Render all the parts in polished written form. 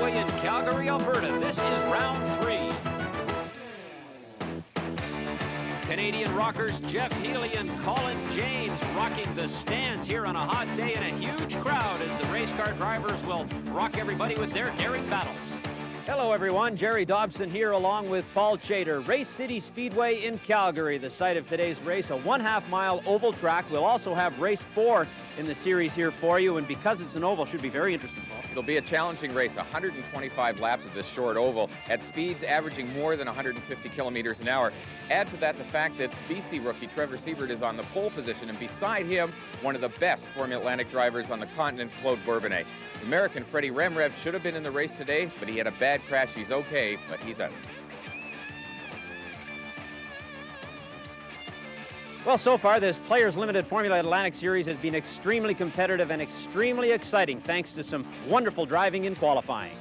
Speedway in Calgary, Alberta. This is round 3. Canadian rockers Jeff Healy and Colin James rocking the stands here on a hot day in a huge crowd as the race car drivers will rock everybody with their daring battles. Hello everyone, Jerry Dobson here along with Paul Chater. Race City Speedway in Calgary, the site of today's race, a 1/2 mile oval track. We'll also have race 4 in the series here for you, and because it's an oval, should be very interesting, Paul. It'll be a challenging race, 125 laps of this short oval at speeds averaging more than 150 kilometers an hour. Add to that the fact that BC rookie Trevor Siebert is on the pole position, and beside him, one of the best Formula Atlantic drivers on the continent, Claude Bourbonnais. American Freddie Remrev should have been in the race today, but he had a bad crash. He's okay, but he's out. Well, so far, this Players Limited Formula Atlantic Series has been extremely competitive and extremely exciting, thanks to some wonderful driving in qualifying.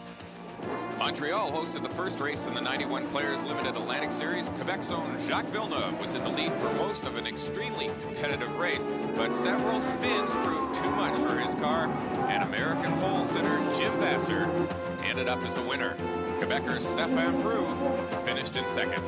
Montreal hosted the first race in the 91 Players Limited Atlantic Series. Quebec's own Jacques Villeneuve was in the lead for most of an extremely competitive race, but several spins proved too much for his car, and American pole sitter Jim Vassar ended up as the winner. Quebecer Stéphane Prou finished in second.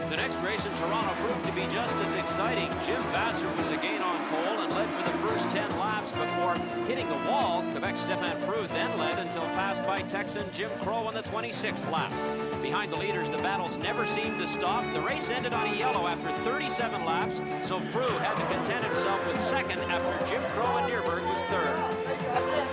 The next race in Toronto proved to be just as exciting. Jim Vassar was again on pole and led for the first 10 laps before hitting the wall. Quebec's Stéphane Prou then led until passed by Texan Jim Crow on the 26th lap. Behind the leaders, the battles never seemed to stop. The race ended on a yellow after 37 laps, so Prou had to content himself with second after Jim Crow and Nürburgring was third.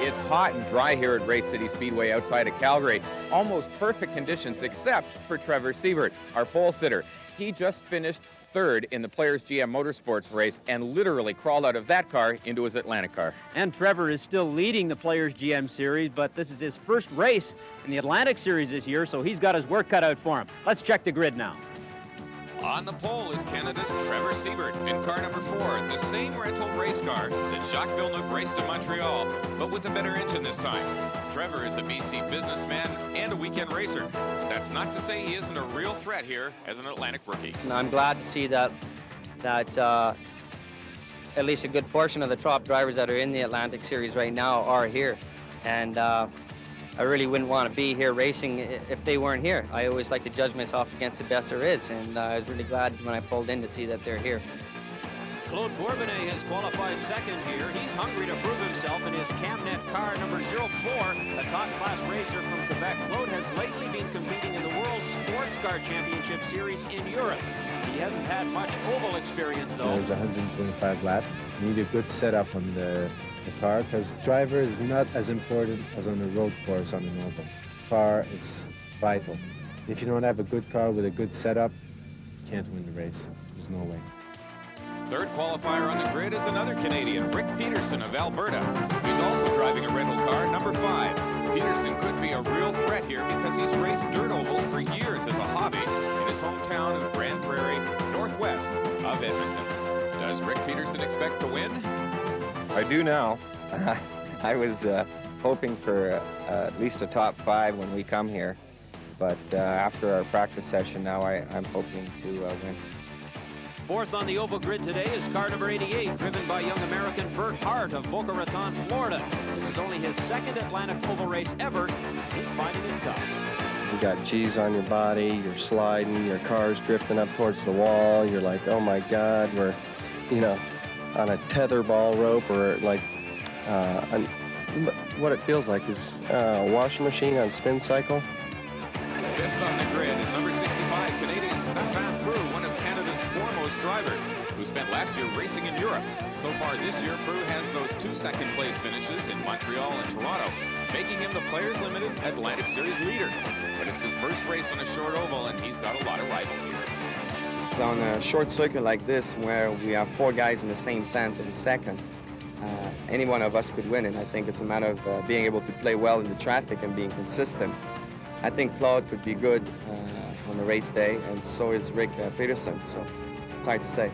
It's hot and dry here at Race City Speedway outside of Calgary. Almost perfect conditions except for Trevor Siebert, our pole sitter. He just finished third in the Players GM Motorsports race and literally crawled out of that car into his Atlantic car. And Trevor is still leading the Players GM Series, but this is his first race in the Atlantic Series this year, so he's got his work cut out for him. Let's check the grid now. On the pole is Canada's Trevor Siebert in car number 4, the same rental race car that Jacques Villeneuve raced in Montreal, but with a better engine this time. Trevor is a BC businessman and a weekend racer. But that's not to say he isn't a real threat here as an Atlantic rookie. And I'm glad to see that at least a good portion of the top drivers that are in the Atlantic Series right now are here. And I really wouldn't want to be here racing if they weren't here. I always like to judge myself against the best there is, and I was really glad when I pulled in to see that they're here. Claude Bourbonnais has qualified second here. He's hungry to prove himself in his Camnet car number 04, a top-class racer from Quebec. Claude has lately been competing in the World Sports Car Championship Series in Europe. He hasn't had much oval experience, though. There's 125 laps. You need a good setup on the car, because driver is not as important as on a road course on an oval. Car is vital. If you don't have a good car with a good setup, you can't win the race. There's no way. Third qualifier on the grid is another Canadian, Rick Peterson of Alberta. He's also driving a rental car, number 5. Peterson could be a real threat here because he's raced dirt ovals for years as a hobby in his hometown of Grand Prairie, northwest of Edmonton. Does Rick Peterson expect to win? I do now. I was hoping for at least a top 5 when we come here, but after our practice session now, I'm hoping to win. Fourth on the oval grid today is car number 88, driven by young American Bert Hart of Boca Raton, Florida. This is only his second Atlantic oval race ever, and he's finding it tough. You got G's on your body, you're sliding, your car's drifting up towards the wall, you're like, oh my God, we're, on a tetherball rope, or like, what it feels like is a washing machine on spin cycle. Fifth on the grid is number 65, Canadian Stéphane Prou, one of Canada's foremost drivers, who spent last year racing in Europe. So far this year, Prou has those 2 second-place finishes in Montreal and Toronto, making him the Players Limited Atlantic Series leader. But it's his first race on a short oval, and he's got a lot of rivals here. So on a short circuit like this, where we have 4 guys in the same tent in the second, any one of us could win, and I think it's a matter of being able to play well in the traffic and being consistent. I think Claude could be good on the race day, and so is Rick Peterson, so it's hard to say.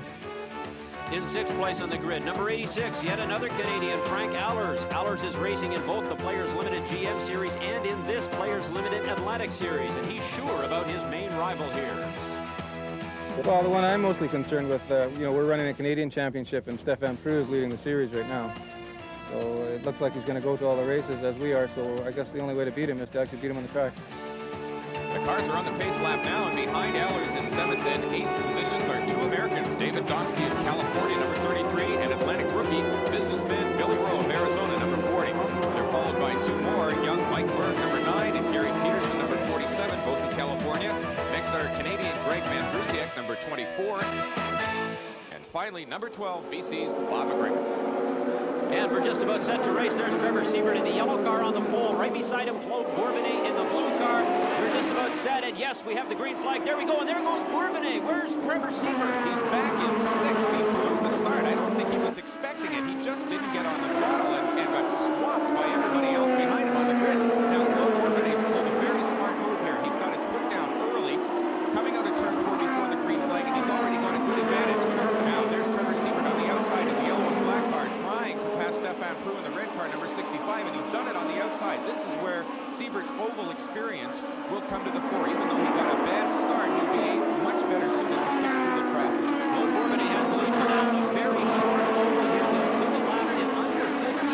In 6th place on the grid, number 86, yet another Canadian, Frank Allers. Allers is racing in both the Players Limited GM Series and in this Players Limited Atlantic Series, and he's sure about his main rival here. Well, the one I'm mostly concerned with, we're running a Canadian championship, and Stéphane Prou is leading the series right now. So it looks like he's going to go to all the races as we are. So I guess the only way to beat him is to actually beat him on the track. The cars are on the pace lap now, and behind Ehlers in 7th and 8th positions are two Americans, David Dosky of California, number 33, and Atlantic rookie, businessman Billy Rowe of Arizona, number 40. They're followed by two more, young Mike Berg, number 9, and Gary Peterson, number 47, both of California. Next are Canadian Greg Mandrusiak, number 24. And finally, number 12, BC's Bob McGregor. And we're just about set to race. There's Trevor Siebert in the yellow car on the pole. Right beside him, Claude Bourbonnais in the blue car. We're just about set, and yes, we have the green flag. There we go, and there goes Bourbonnais. Where's Trevor Siebert? He's back in 6th. He blew the start. I don't think he was expecting it. He just didn't get on the throttle and got swapped by everybody else behind him on the grid. Now, Claude Bourbonnais pulled a very smart move here. He's got his foot down early, coming out of turn 4 before the green flag, and he's already got a good advantage. Now, there's Trevor Siebert on the outside in the yellow and black car, trying to pass Stefan Prue in the red car, number 65, and he's done it on the outside. This is where Siebert's oval experience will come to the fore. Even though he got a bad start, he'll be much better suited to pick through the traffic. Claude Bourbonnais has the lead for now. A very short oval here. They'll do a lap in under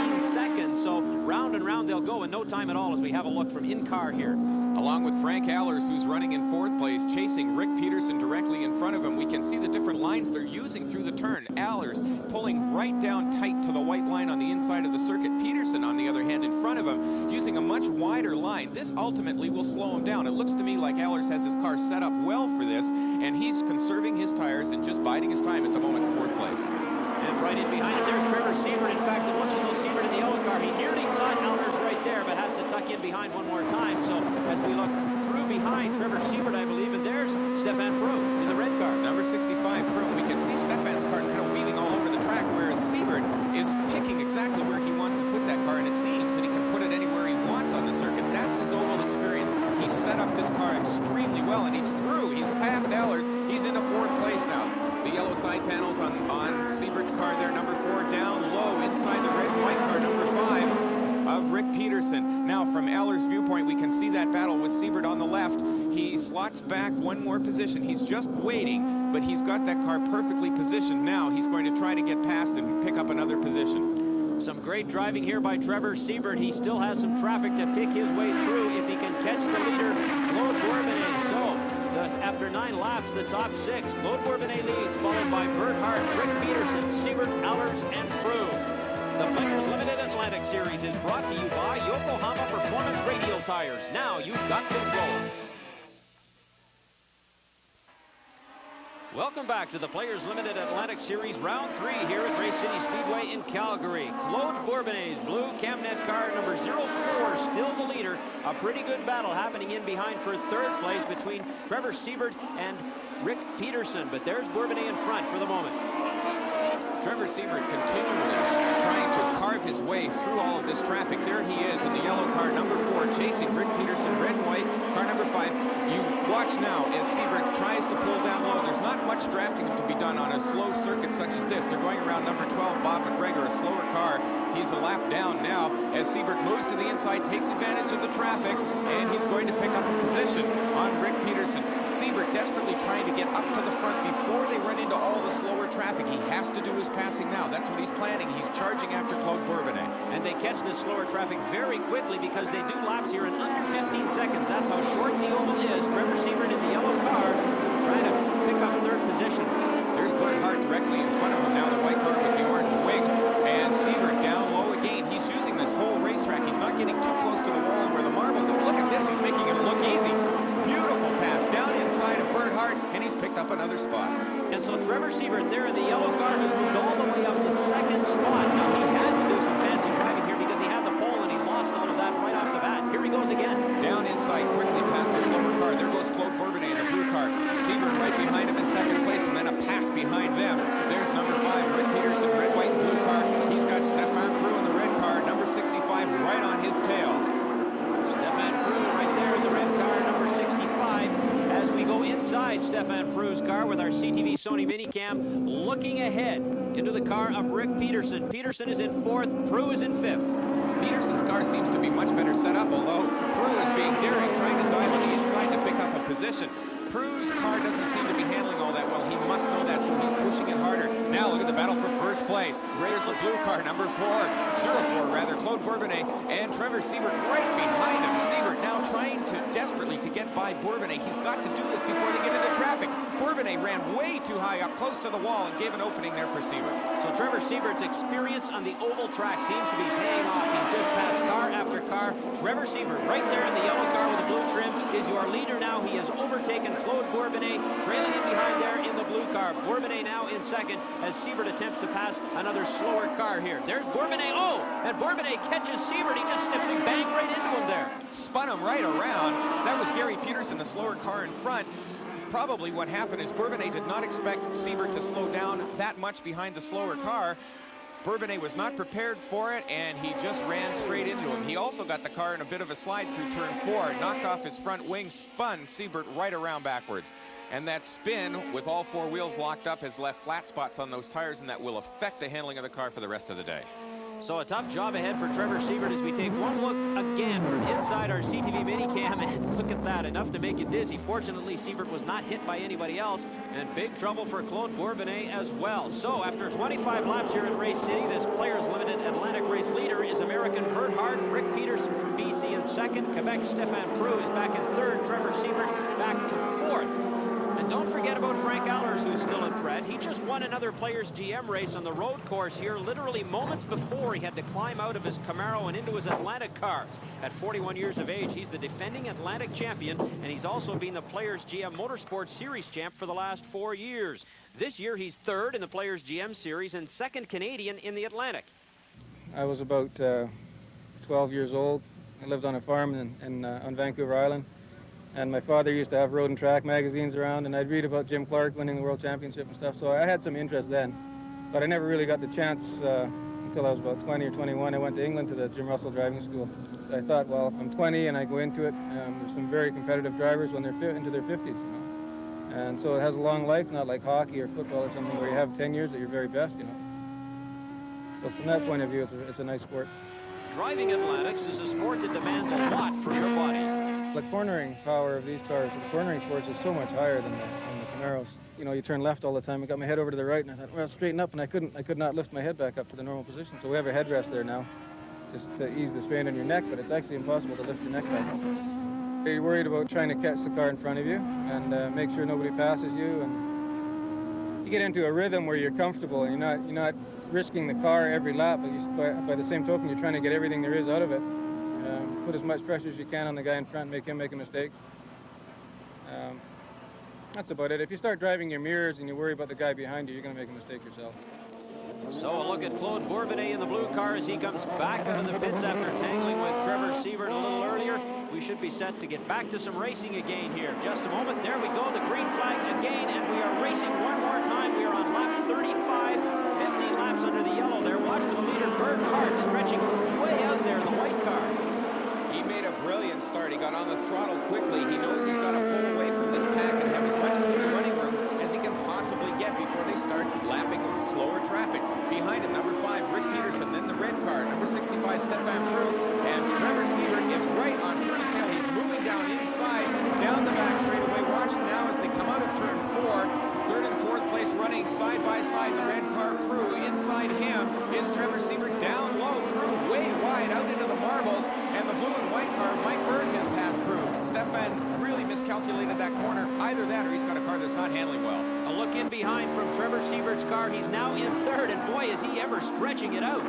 15 seconds. So round and round they'll go in no time at all as we have a look from in-car here. Along with Frank Ehlers, who's running in 4th place, chasing Rick Peterson directly in front of him. We can see the different lines they're using through the turn. Ehlers pulling right down tight to the white line on the inside of the circuit. Peterson, on the other hand, in front of him, using a much wider line. This ultimately will slow him down. It looks to me like Ehlers has his car set up well for this, and he's conserving his tires and just biding his time at the moment in 4th place. And right in behind him, there's Trevor Siebert. In fact, it looks as though Siebert in the yellow car, he nearly caught Ehlers right there, but has to tuck in behind one more time. So as we look through behind Trevor Siebert, I believe, and there's Stefan Prue in the red car. Number 65, Prue. We can see Stefan's car's kind of weaving all over the track, whereas Siebert is picking exactly where he wants to put that car, and it seems that he can put it anywhere he wants on the circuit. That's his oval experience. He's set up this car extremely well, and he's through. He's past Ehlers. He's into 4th place now. The yellow side panels on Siebert's car there, number 4, down low inside the red and white car, number 5 of Rick Peterson. Now, from Ehlers' viewpoint, we can see that battle with Siebert on the left. He slots back one more position. He's just waiting, but he's got that car perfectly positioned. Now, he's going to try to get past and pick up another position. Some great driving here by Trevor Siebert. He still has some traffic to pick his way through if he can catch the leader, Claude Bourbonnais. So, after 9 laps, the top 6, Claude Bourbonnais leads, followed by Bert Hart, Rick Peterson, Siebert, Ehlers, and Prue. The Players Limited Atlantic Series is brought to you by Yokohama Performance Radial Tires. Now you've got control. Welcome back to the Players Limited Atlantic Series Round 3 here at Race City Speedway in Calgary. Claude Bourbonnais' blue Camnet car number 04, still the leader. A pretty good battle happening in behind for 3rd place between Trevor Siebert and Rick Peterson. But there's Bourbonnais in front for the moment. Trevor Siebert continually trying to carve his way through all of this traffic. There he is in the yellow car, number 4, chasing Rick Peterson, red and white, car number 5. You watch now as Siebert tries to pull down low. There's not much drafting to be done on a slow circuit such as this. They're going around number 12, Bob McGregor, a slower car. He's a lap down now as Siebert moves to the inside, takes advantage of the traffic, and he's going to pick up a position on Rick Peterson. Siebert desperately trying to get up to the front before they run into all the slower traffic. He has to do his passing now. That's what he's planning. He's charging after Claude Bourbonnais. And they catch the slower traffic very quickly because they do laps here in under 15 seconds. That's how short the oval is. Trevor Siebert in the yellow car trying to pick up 3rd position. There's Bert Hart directly in front of him now, the white car with the orange wing. And Siebert down low again. He's using this whole racetrack. He's not getting too close to the wall where the marbles are. Look at this. He's making it look easy. Beautiful pass down inside of Bert Hart, and he's picked up another spot. And so Trevor Siebert there in the yellow car has moved all the way up to 2nd spot. Now he had to do some fancy driving here because he had the pole and he lost all of that right off the bat. Here he goes again. Down inside, quickly past a slower car. There goes Claude Bourbonnais in the blue car. Siebert right behind him in 2nd place, and then a pack behind them. There's number 5, Rick Peterson, red, white, and blue car. He's got Stefan Prue in the red car, number 65, right on his tail. Stefan Prue right there in the red car, number 65. As we go inside Stefan Prue's car with our CTV Sony Minicam, looking ahead into the car of Rick Peterson. Peterson is in 4th, Prue is in 5th. Peterson's car seems to be much better set up, although Prue is being daring, trying to dive on the inside to pick up a position. Prue's car doesn't seem to be handling all that well. He must know that, so he's pushing it harder. Now look at the battle for 1st first place. There's the blue car, number 04 rather, Claude Bourbonnais, and Trevor Siebert right behind him. Siebert now trying to desperately to get by Bourbonnais. He's got to do this before they get into traffic. Bourbonnais ran way too high up, close to the wall, and gave an opening there for Siebert. So Trevor Siebert's experience on the oval track seems to be paying off. He's just passed car after car. Trevor Siebert right there in the yellow car with the blue trim is your leader now. He has overtaken Claude Bourbonnais, trailing in behind there in the blue car. Bourbonnais now in second as Siebert attempts to pass another slower car here. There's Bourbonnais. Oh, and Bourbonnais catches Siebert. He just simply banged right into him there. Spun him right around. That was Gary Peterson, the slower car in front. Probably what happened is Bourbonnais did not expect Siebert to slow down that much behind the slower car. Bourbonnais was not prepared for it, and he just ran straight into him. He also got the car in a bit of a slide through turn 4, knocked off his front wing, spun Siebert right around backwards. And that spin, with all 4 wheels locked up, has left flat spots on those tires, and that will affect the handling of the car for the rest of the day. So a tough job ahead for Trevor Siebert as we take one look again from inside our CTV minicam, and look at that, enough to make you dizzy. Fortunately, Siebert was not hit by anybody else, and big trouble for Claude Bourbonnais as well. So after 25 laps here at Race City, this Players Limited Atlantic race leader is American Bert Hart. Rick Peterson from BC in second. Quebec Stefan Prue is back in third. Trevor Siebert back to fourth. And don't forget about Frank Allers, who's still a threat. He just won another Players GM race on the road course here literally moments before he had to climb out of his Camaro and into his Atlantic car. At 41 years of age, he's the defending Atlantic champion, and he's also been the Players GM Motorsports Series champ for the last 4 years. This year, he's third in the Players GM Series and second Canadian in the Atlantic. I was about 12 years old. I lived on a farm on Vancouver Island. And my father used to have road and track magazines around, and I'd read about Jim Clark winning the World Championship and stuff, so I had some interest then. But I never really got the chance until I was about 20 or 21. I went to England to the Jim Russell driving school. So I thought, well, if I'm 20 and I go into it, there's some very competitive drivers when they're into their 50s. You know? And so it has a long life, not like hockey or football or something where you have 10 years at your very best, you know. So from that point of view, it's a nice sport. Driving Atlantics is a sport that demands a lot from your body. The cornering power of these cars, the cornering force is so much higher than the Camaros. You know, you turn left all the time. I got my head over to the right, and I thought, well, straighten up, and I could not lift my head back up to the normal position. So we have a headrest there now, just to ease the strain on your neck, but it's actually impossible to lift your neck back up. You're worried about trying to catch the car in front of you and make sure nobody passes you, and you get into a rhythm where you're comfortable, and you're not risking the car every lap, but by the same token, you're trying to get everything there is out of it. Put as much pressure as you can on the guy in front, make him make a mistake. That's about it. If you start driving your mirrors and you worry about the guy behind you, you're going to make a mistake yourself. So a look at Claude Bourbonnais in the blue car as he comes back out of the pits after tangling with Trevor Siebert a little earlier. We should be set to get back to some racing again here. Just a moment. There we go. The green flag again, and we are racing one more time. We are on lap 35, 15 laps under the yellow there. Watch for the leader, Bert Hart, stretching way out there in the white car. He made a brilliant start. He got on the throttle quickly. He knows he's got to pull away from this pack and have as much clear running room as he can possibly get before they start lapping slower traffic. Behind him, number 5, Rick Peterson, then the red car, number 65, Stefan Prue, and Trevor Siebert is right on Prue's tail. He's moving down inside, down the back straightaway. Watch now as they come out of turn 4. Third and fourth place running side by side, the red car, Prue. Inside him is Trevor Siebert down low. Prue way wide out into the marbles, and the blue and white car, Mike Berg, has passed Prue. Stefan really miscalculated that corner. Either that or he's got a car that's not handling well. A look in behind from Trevor Siebert's car. He's now in third, and boy, is he ever stretching it out.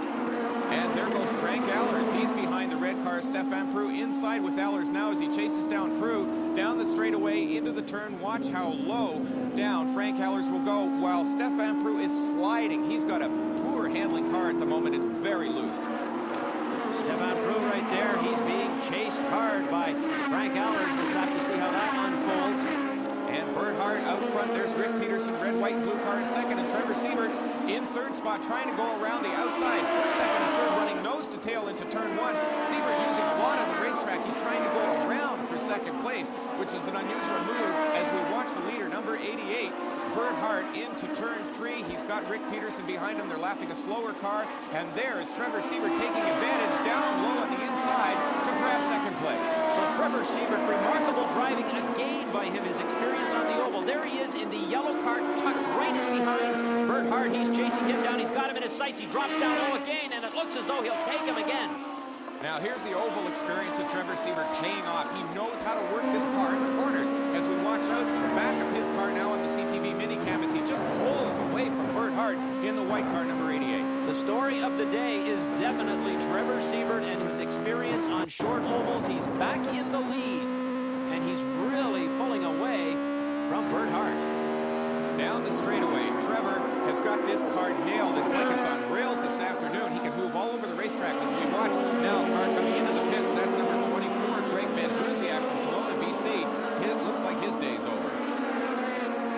And there goes Frank Allers. He's behind the red car. Stefan Prue inside with Allers now as he chases down Prue down the straightaway into the turn. Watch how low down Frank Allers will go while Stefan Prue is sliding. He's got a poor handling car at the moment. It's very loose. Stefan Prue right there. He's being chased hard by Frank Allers. We'll have to see how that unfolds. And Bert Hart out front. There's Rick Peterson, red, white, and blue car in second. And Trevor Siebert in third spot, trying to go around the outside. First, second, and third, running nose to tail into turn 1. Siebert using a lot of the racetrack. He's trying to go around for second place, which is an unusual move as we watch the leader, number 88. Bert Hart into turn 3. He's got Rick Peterson behind him. They're lapping a slower car. And there is Trevor Siebert taking advantage down low on the inside to grab second place. So Trevor Siebert, remarkable driving again by him, his experience on the oval. There he is in the yellow car, tucked right in behind Bert Hart. He's chasing him down. He's got him in a his sights. He drops down low again, and it looks as though he'll take him again. Now here's the oval experience of Trevor Siebert paying off. He knows how to work this car in the corners. As we watch out the back of his car now on the CTV minicam as he just pulls away from Bert Hart in the white car number 88. The story of the day is definitely Trevor Siebert and his experience on short ovals. He's back in the lead, and he's really pulling away from Bert Hart. Down the straightaway, Trevor has got this car nailed. It's like it's on rails this afternoon. He can move all over the racetrack as we watch. Now, car coming into the pits. That's number 24, Craig Mandrusiak from Kelowna, BC. It looks like his day's over.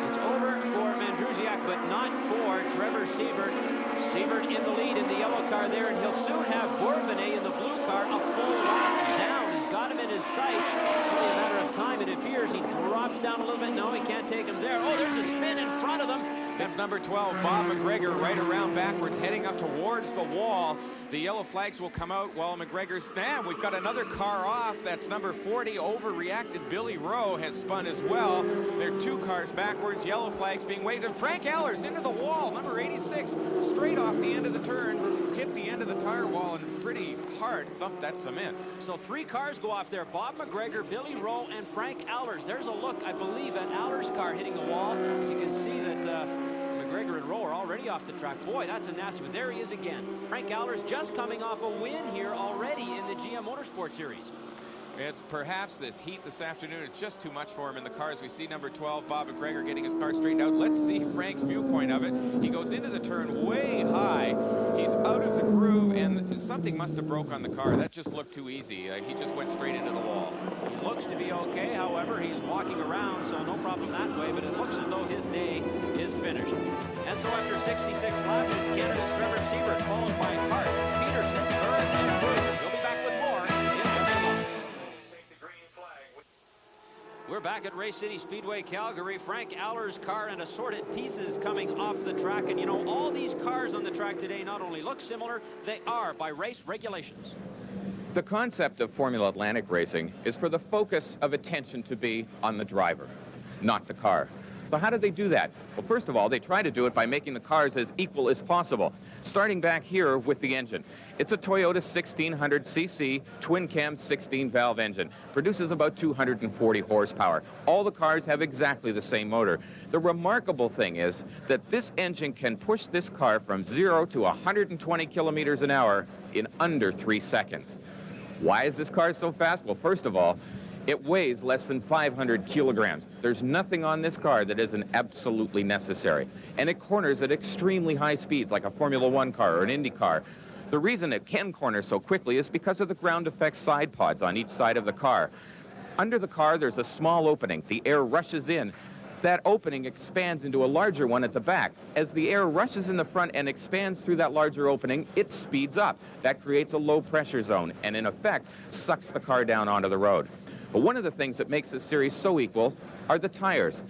It's over for Mandrusiak, but not for Trevor Siebert. Siebert in the lead in the yellow car there, and he'll soon have Bourbonnais in the blue car a full lap down. He's got him in his sights. It's only a matter of time, it appears. He drops down a little bit. No, he can't take him there. Oh, there's a spin in front of them. It's number 12, Bob McGregor, right around backwards, heading up towards the wall. The yellow flags will come out while McGregor's... Man, we've got another car off. That's number 40, overreacted. Billy Rowe has spun as well. There are two cars backwards, yellow flags being waved. And Frank Allers into the wall, number 86, straight off the end of the turn, hit the end of the tire wall and pretty hard thumped that cement. So three cars go off there. Bob McGregor, Billy Rowe, and Frank Allers. There's a look, I believe, at Allers' car hitting the wall. As you can see that McGregor and Rowe are already off the track. Boy, that's a nasty one. There he is again. Frank Allers just coming off a win here already in the GM Motorsport Series. It's perhaps this heat this afternoon. It's just too much for him in the cars. We see number 12, Bob McGregor, getting his car straightened out. Let's see Frank's viewpoint of it. He goes into the turn way high. He's out of the groove, and something must have broke on the car. That just looked too easy. He just went straight into the wall. He looks to be okay. However, he's walking around, so no problem that way, but it looks as though his day is finished. And so after 66 laps, it's Canada's Trevor Siebert, followed by Hart, Peterson, Byrd, and Pruitt. We'll be back with more in just a moment. We're back at Race City Speedway, Calgary. Frank Allers' car and assorted pieces coming off the track. And you know, all these cars on the track today not only look similar, they are by race regulations. The concept of Formula Atlantic racing is for the focus of attention to be on the driver, not the car. So how do they do that? Well, first of all, they try to do it by making the cars as equal as possible. Starting back here with the engine. It's a Toyota 1600cc twin-cam 16-valve engine. Produces about 240 horsepower. All the cars have exactly the same motor. The remarkable thing is that this engine can push this car from 0 to 120 kilometers an hour in under 3 seconds. Why is this car so fast? Well, first of all, it weighs less than 500 kilograms. There's nothing on this car that isn't absolutely necessary. And it corners at extremely high speeds, like a Formula One car or an Indy car. The reason it can corner so quickly is because of the ground effect side pods on each side of the car. Under the car, there's a small opening. The air rushes in. That opening expands into a larger one at the back. As the air rushes in the front and expands through that larger opening, it speeds up. That creates a low pressure zone and, in effect, sucks the car down onto the road. But one of the things that makes this series so equal are the tires.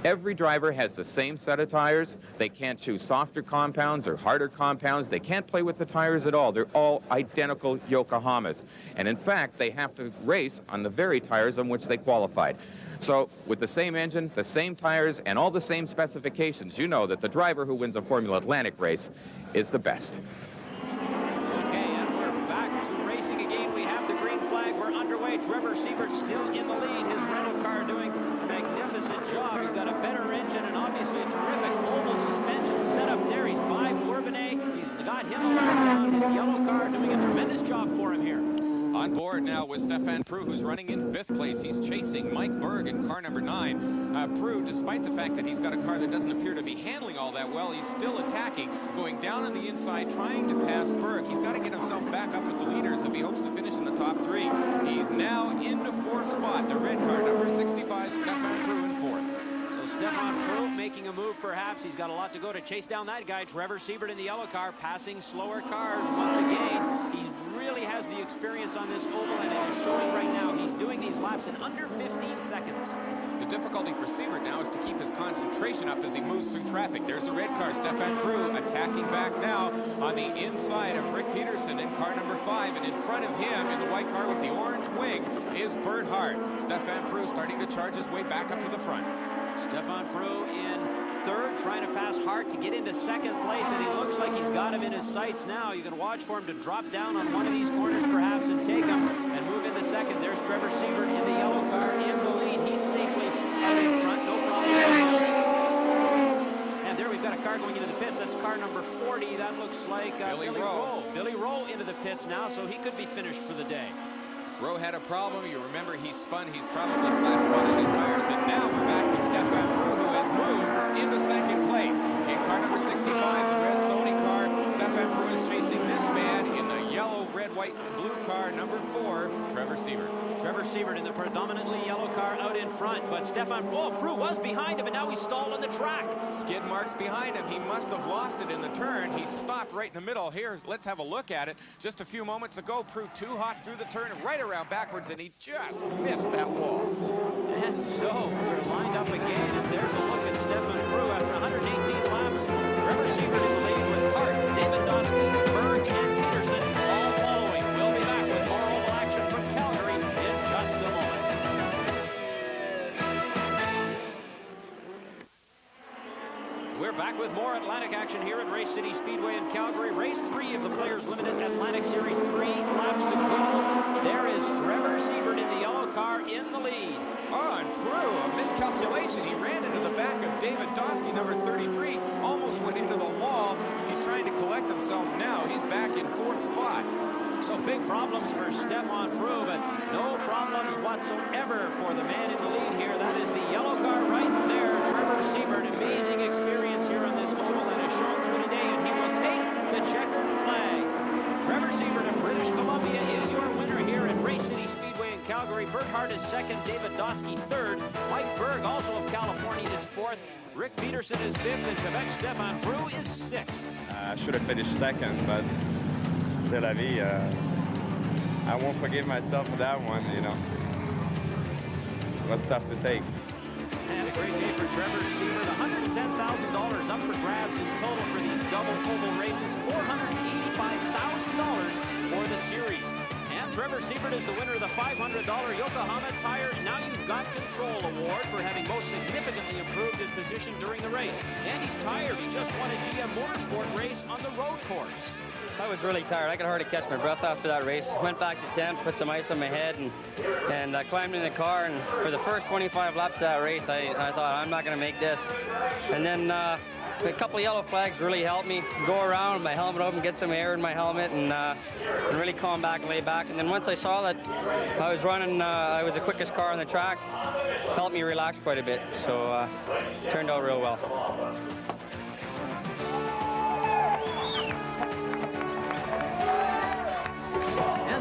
Every driver has the same set of tires. They can't choose softer compounds or harder compounds. They can't play with the tires at all. They're all identical Yokohamas. And in fact, they have to race on the very tires on which they qualified. So with the same engine, the same tires, and all the same specifications, you know that the driver who wins a Formula Atlantic race is the best. Trevor Siebert still in the lead. His rental car doing a magnificent job. He's got a better engine and obviously a terrific oval suspension set up there. He's by Bourbonnais. He's got him a lap down. His yellow car doing a tremendous job for him here. On board now with Stefan Prue, who's running in 5th place. He's chasing Mike Berg in car number 9. Prue, despite the fact that he's got a car that doesn't appear to be handling all that well, he's still attacking, going down on the inside, trying to pass Berg. He's got to get himself back up with the leaders if he hopes to finish in the top 3. He's now in the 4th spot. The red car, number 65, Stefan Prue in 4th. So Stefan Prue making a move perhaps. He's got a lot to go to chase down that guy. Trevor Siebert in the yellow car, passing slower cars once again. He really has the experience on this oval, and it is showing right now. He's doing these laps in under 15 seconds. The difficulty for Siebert now is to keep his concentration up as he moves through traffic. There's the red car, Stefan Prue attacking back now on the inside of Rick Peterson in car number 5, and in front of him in the white car with the orange wing is Bert Hart. Stefan Prue starting to charge his way back up to the front. Stefan Prue in third, trying to pass Hart to get into second place, and he looks like he's got him in his sights now. You can watch for him to drop down on one of these corners perhaps and take him and move into second. There's Trevor Siebert in the yellow car in the lead. He's safely out in front, no problem. And there we've got a car going into the pits. That's car number 40. That looks like Billy Rowe. Billy Rowe into the pits now, so he could be finished for the day. Rowe had a problem. You remember he spun. He's probably flat spotted his tires. And now we're back with Stefan Prue, who has moved into second place. In car number 65, the red Sony car, Stefan Prue is chasing this man in the yellow, red, white, blue car, number 4, Trevor Siebert. Trevor Siebert in the predominantly yellow car out in front, but Stefan Prue was behind him, and now he's stalled on the track. Skid marks behind him. He must have lost it in the turn. He stopped right in the middle. Here, let's have a look at it. Just a few moments ago, Prue too hot through the turn, right around backwards, and he just missed that wall. And so we're lined up again, and there's a look at Stefan Prue after 118 laps. Trevor Siebert in the lead with Hart, David Doski, Berg, and Peterson all following. We'll be back with more oval action from Calgary in just a moment. We're back with more Atlantic action here at Race City Speedway in Calgary. Race 3 of the Players Limited Atlantic Series, 3 laps to go. There is Trevor Siebert in the yellow car in the lead. On Prue, a miscalculation. He ran into the back of David Doski, number 33, almost went into the wall. He's trying to collect himself now. He's back in 4th spot. So big problems for Stefan Prue, but no problems whatsoever for the man in the lead here. That is the yellow car right there. Trevor Siebert, amazing experience here on this oval and has shown through today, and he will take the checkered flag. Trevor Siebert of British Columbia is your winner here at Race City Speedway in Calgary. Bert Hart is second, David Doski third, Mike Berg, also of California, is fourth. Rick Peterson is fifth, and Quebec Stefan Prue is sixth. I should have finished second, but c'est la vie. I won't forgive myself for that one, you know. It was tough to take. And a great day for Trevor Siebert. $110,000 up for grabs in total for these double oval races. $485,000 for the series. And Trevor Siebert is the winner of the $500 Yokohama Tire Now You've Got Control Award for having most significantly improved his position during the race. And he's tired. He just won a GM Motorsport race on the road course. I was really tired. I could hardly catch my breath after that race. Went back to tent, put some ice on my head, and I climbed in the car. And for the first 25 laps of that race, I thought, I'm not going to make this. And then a couple of yellow flags really helped me go around with my helmet open, get some air in my helmet, and really calm back and lay back. And then once I saw that I was running, I was the quickest car on the track, helped me relax quite a bit. So it turned out real well.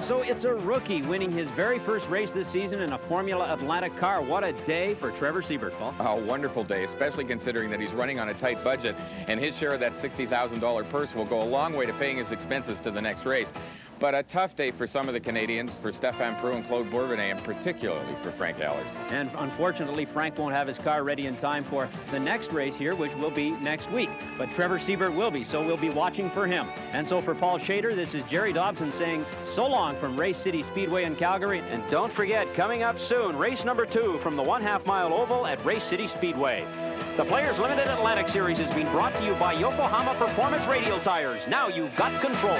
So it's a rookie winning his very first race this season in a Formula Atlantic car. What a day for Trevor Siebert, Paul. A wonderful day, especially considering that he's running on a tight budget, and his share of that $60,000 purse will go a long way to paying his expenses to the next race. But a tough day for some of the Canadians, for Stefan Prue and Claude Bourbonnais, and particularly for Frank Allers. And unfortunately, Frank won't have his car ready in time for the next race here, which will be next week. But Trevor Siebert will be, so we'll be watching for him. And so for Paul Schader, this is Jerry Dobson saying so long from Race City Speedway in Calgary. And don't forget, coming up soon, race number 2 from the 1/2 mile oval at Race City Speedway. The Players Limited Atlantic Series has been brought to you by Yokohama Performance Radial Tires. Now you've got control.